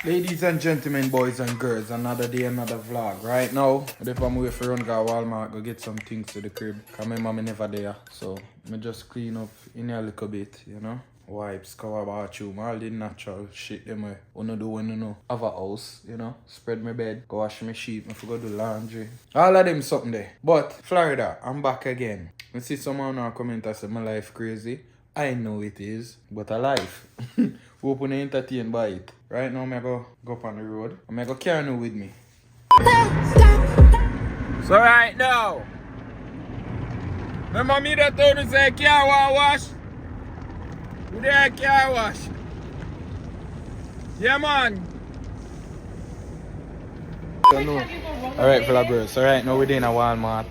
Ladies and gentlemen, boys and girls, another day, another vlog. Right now, if I'm away for run go Walmart, go get some things to the crib. Cause my mom never there. So I just clean up in a little bit, you know. Wipes, cover bathroom, all the natural shit them way. Wanna do when you know. Have a house, you know. Spread my bed, go wash my sheet, I forgot do laundry. All of them something there. But Florida, I'm back again. I see someone now comment and say my life crazy. I know it is, but a life. We open and entertain by it. Right now, I'm go up on the road. I'm go carry you with me. So right now, remember me that told me say car wash? You there car wash? Yeah man. So no. Alright vloggers, so right now we're in a Walmart.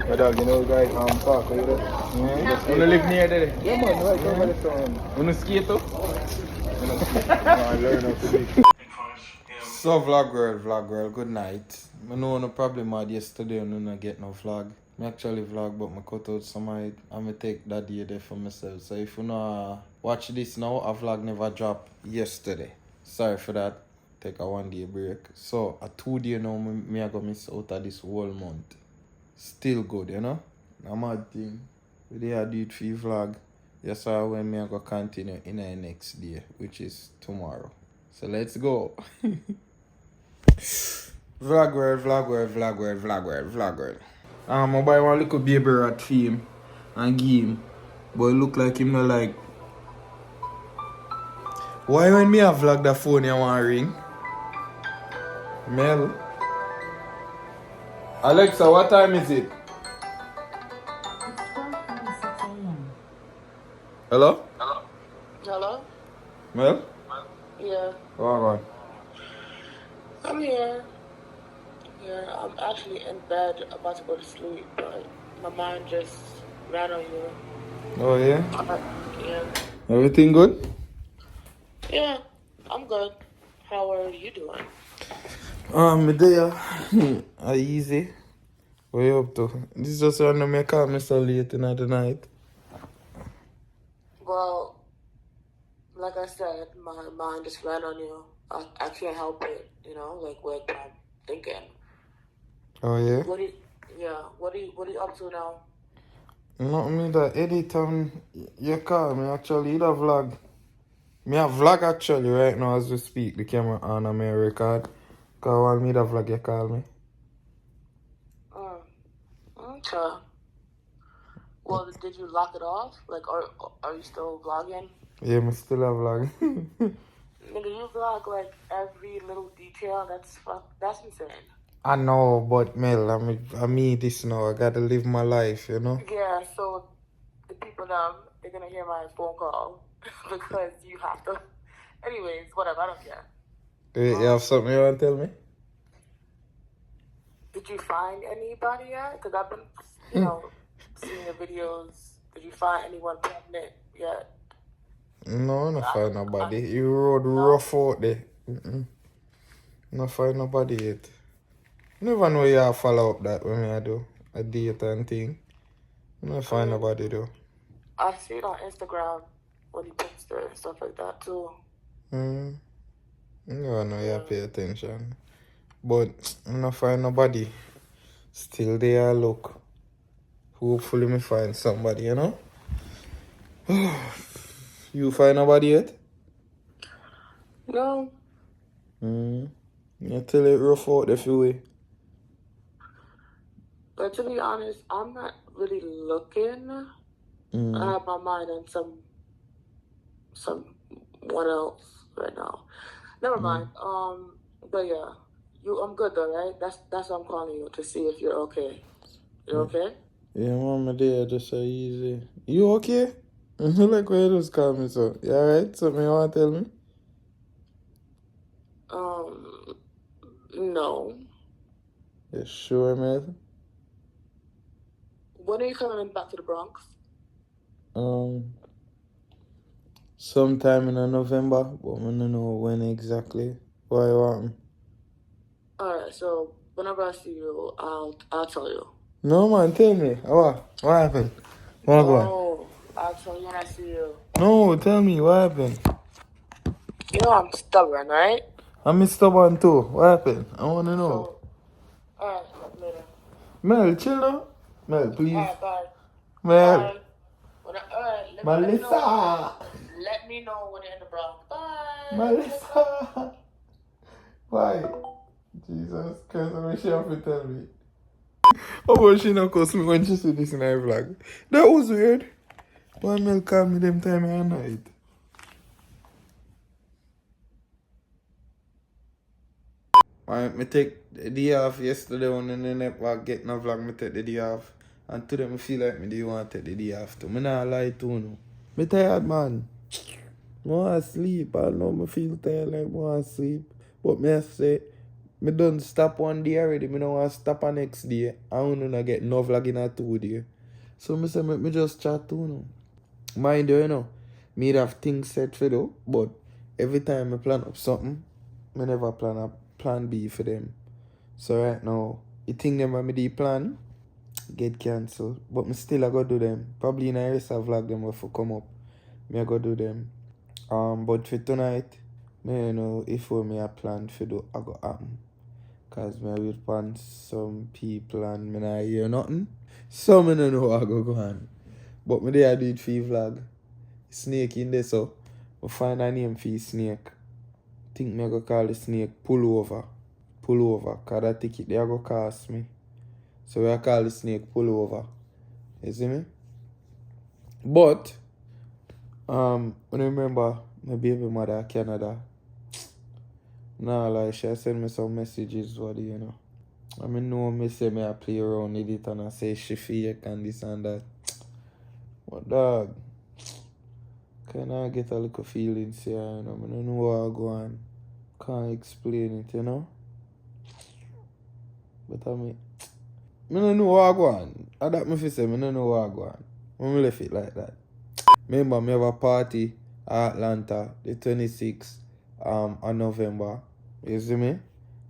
But dog, you know guys, park over there. Yeah. You live near there? Yeah man, right over the town. You skate too? I learn how to be. So vlog girl, good night. I know no problem had yesterday and I not get no vlog. I actually vlog but I cut out some of it and I take that day there for myself. So if you know watch this now, a vlog never dropped yesterday. Sorry for that. Take a 1 day break. So a 2 day now me I go miss out of this whole month. Still good, you know? A mad thing. We did do it for you vlog. Yes sir, when me I go continue in the next day, which is tomorrow. So let's go. Vlog world. I buy one little baby rat for him and give him. But it look like him not like. Why when me a vlog the phone you want ring? Mel? Alexa, what time is it? Hello? Hello? Mel? Yeah, Oh, on. I'm here. Yeah, I'm actually in bed about to go to sleep, but my mind just ran on you. Oh yeah? Yeah. Everything good? Yeah, I'm good. How are you doing? Me there. Easy. What you up to? This is just random me call me so late in the night. Well, like I said, my mind just ran on you. I can't help it, you know, like what I'm thinking. Oh yeah? What are you up to now? Not me that anytime you call me actually you a vlog. Me a vlog actually right now as we speak. The camera on and me a record. Cause while me the vlog you call me. Okay. Well, did you lock it off? Like, are you still vlogging? Yeah, me still a vlog. Nigga, you vlog like every little detail. That's insane. I know, but Mel, I mean this now. I gotta live my life, you know? Yeah, so the people now, they're gonna hear my phone call because you have to. Anyways, whatever, I don't care. Wait, you have something you want to tell me? Did you find anybody yet? Because I've been, you know, seeing the videos. Did you find anyone pregnant yet? No, not find nobody. You rode rough out there. Not find nobody yet. Never know you have follow up that when I do a date and thing. Not find nobody though. I see it on Instagram when you post it and stuff like that too. Never know you pay attention. But not find nobody. Still there look. Hopefully me find somebody, you know? You find nobody yet? No. You tell it rough out the few way. But to be honest, I'm not really looking. I have my mind on someone else right now. Never mind. But yeah, I'm good though, right? That's why I'm calling you to see if you're okay. You okay? Yeah, mama there just so easy. You okay? Like why you just call me so. You alright? Something you want to tell me? No. You sure, man? When are you coming back to the Bronx? Sometime in November, but I don't know when exactly. Why you want me? Alright, so whenever I see you, I'll tell you. No man, tell me. What happened? What go on? Oh, Actually, when I see you. No, tell me, what happened? You know I'm stubborn, right? I'm stubborn too. What happened? I want to know. So, alright, later. Mel, chill now. Mel, please. Alright, bye. Mel. Bye. Alright, let me know. Melissa. Let me know when you're in the Bronx. Bye. Melissa. Why? Jesus Christ, I'm she have to tell me. How about she not cuss me when she see this in her vlog? That was weird. Why Mel call me them time of night? I take the day off yesterday when I never get no vlog, I take the day off. And today I feel like I do want to take the day off too. I not lie to you. I'm tired, man. I want to sleep. I know I feel tired like I want to sleep. But I say, I don't stop one day already. I don't want to stop the next day. I don't want to get no vlog in a 2 days. So I say, I just chat to you. Mind you, me have things set for do, but every time I plan up something, I never plan up plan B for them. So right now, the thing them when me do plan get cancelled. But me still I go do them. Probably in a rest of vlog them will come up. Me I go do them. But for tonight, me know if me a plan for do I go happen. Cause me will plan some people and me not hear nothing. So me don't know I go on. But me there I do it for vlog. Snake in there, so I find a name for snake. Think me I go call the snake pull over. Pull over. Cause that ticket they go cost me. So we call the snake pull over. You see me? But when I remember my baby mother in Canada. Nah, like she send me some messages what you know. I mean no me say me I play around with it and I say she fake and this and that. What dog? Can I get a little feelings here, you know? I don't know what I go on. Can't explain it, you know? But I mean, I don't know what I go on. I that me say, I don't know what I go on. When me left it like that. Remember, me have a party at Atlanta, the 26th of November. You see me?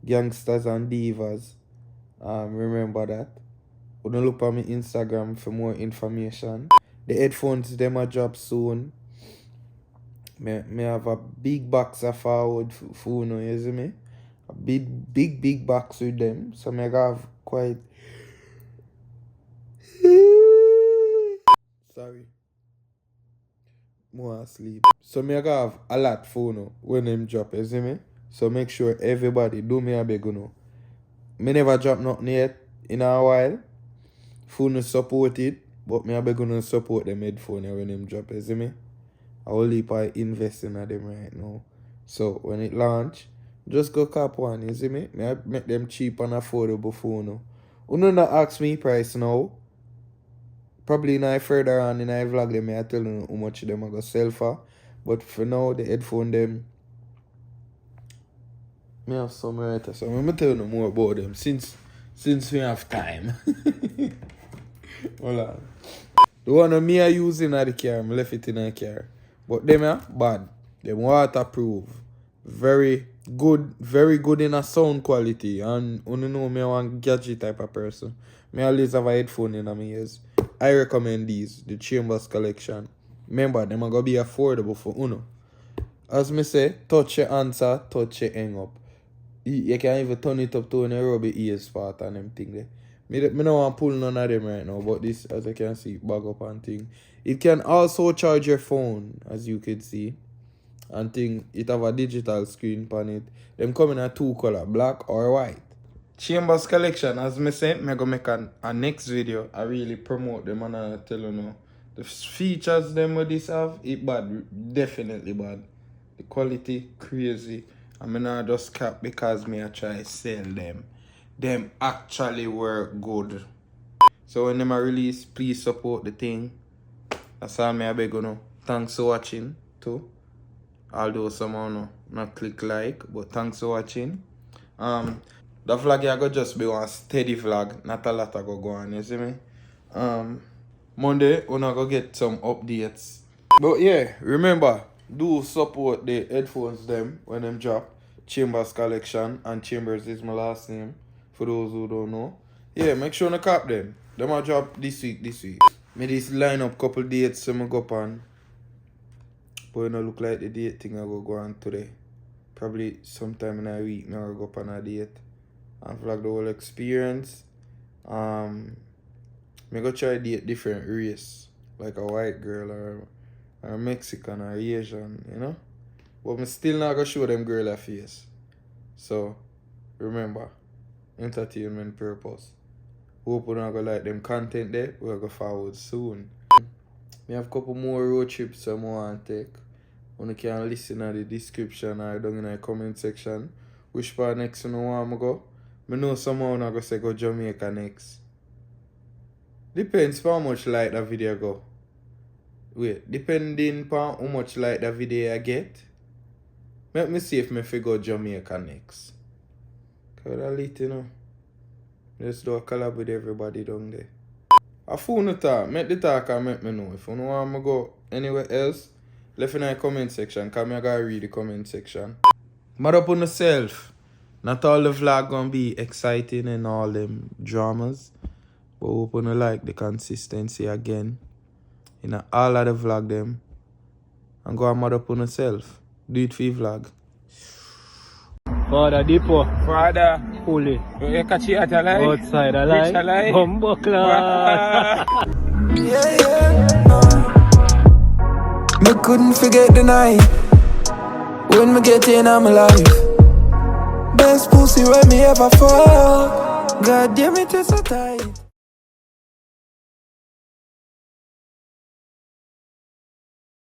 Gangsters and Divas. Remember that. You can look at my Instagram for more information. The headphones, them a drop soon. Me have a big box of forward for you, you see me? A big box with them. So me have quite sorry. More asleep. So me have a lot for you when them drop, you see me? So make sure everybody do me a beg you know. Me never drop nothing yet in a while. Phone support it, but me a beg you support them headphone when them drop, you see me? I will leave I invest in them right now. So when it launch, just go cap one, you see me? I make them cheap and affordable for you. You know not ask me price now. Probably now further on in I vlog them, I tell you how much them I go sell for. But for now, the headphone them, me have some right. So I'm gonna tell you more about them since we have time. Hold on. The one that me I using at the car, I left it in the car. But them are bad. Them waterproof. Very good in a sound quality. And you know me one gadget type of person. Me always have a headphone in my ears. I recommend these, the Trabass collection. Remember, them are gonna be affordable for uno. As me say, touch your answer, touch your hang up. You can even turn it up to an aerobic ears part and them thing there. Me don't want to pull none of them right now, but this, as you can see, bag up and thing. It can also charge your phone, as you can see. And thing, it have a digital screen on it. Them come in a 2 color, black or white. Trabass collection, as me say, me go make a next video. I really promote them and I tell you now. The features them with this have, it bad, definitely bad. The quality, crazy. I mean, I just cap because me I try sell them. Them actually work good. So when them are released, please support the thing. That's all me I beg you know. Thanks for watching too. Although someone not click like, but thanks for watching. The vlog I go just be one steady vlog, not a lot I go on, you see me? Monday, we're not go get some updates. But yeah, remember, do support the headphones them when them drop. Trabass collection, and Chambers is my last name for those who don't know. Yeah, make sure to cop them. Them will drop this week. Me this line up couple dates so I go up on. But it don't look like the date thing I go on today. Probably sometime in a week I go up on a date. And vlog the whole experience. Me go try date different race. Like a white girl or a Mexican or Asian, you know? But me still not gonna show them girl a face. So remember, entertainment purpose. Hope we not gonna like them content there. We'll go forward soon. We have a couple more road trips I want to take. You can listen to the description or down in the comment section. Which part next you want to go? I know someone going to say go Jamaica next. Depends on how much like the video go. Wait, depending on how much like the video I get. Let me see if I go Jamaica next. Cause I let you know. Let's do a collab with everybody down there. A phone talk, make the talk and make me know. If you don't want me to go anywhere else, left in the comment section, because I gotta read the comment section. Mad up on yourself. Not all the vlog gonna be exciting and all them dramas. But hope you like the consistency again. In all of the vlog them. And go and mad up on yourself. Do it for your vlog. Father Depot. Father. Fully. You catch it at a lie? Outside a lie. Rich a lie? Bumbuckler. Me couldn't forget the night when me get in on my life. Best pussy when me ever fuck. God damn it, it's so tight.